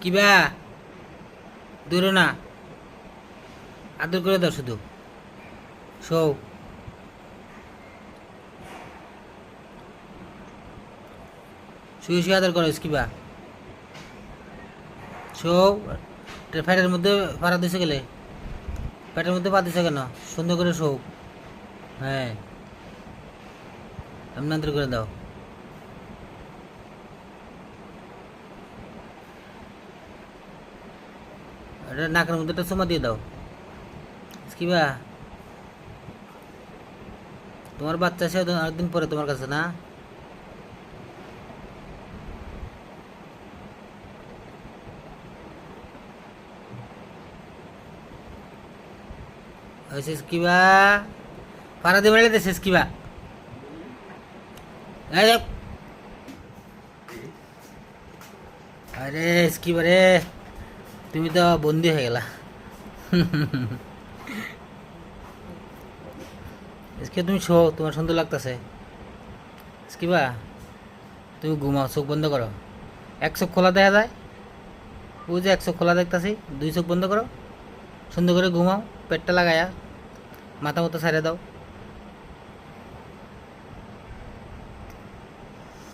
কিবা দূরে না, আদর করে দাও শুধু। শো শুয়ে শুয়ে আদর করো কিবা। শো ফ্যাটের মধ্যে পাড়া দিছে গেলে, পেটের মধ্যে পা দিছে কেন? সুন্দর করে শো। হ্যাঁ, এমনি আদর করে দাও। এটা নাকের মধ্যে একটা চুমা দিয়ে দাও কিবা। তোমার বাচ্চা সে অনেকদিন পরে তোমার কাছে না। কিবা পাড়া দিয়ে বেড়ে দিয়েছিস কিবা। আরে কিবা রে, তুমি তো বন্দি হয়ে গেলা। তুমি শো, তোমার সুন্দর লাগতেছে কিবা। তুমি ঘুমাও, চোখ বন্ধ করো। এক চোখ খোলা দেখা যায়, ওই যে এক চোখ খোলা দেখতেছি, দুই চোখ বন্ধ করো, সুন্দর করে ঘুমাও, পেটটা লাগায়া মাথা মতো ছাড়িয়ে দাও।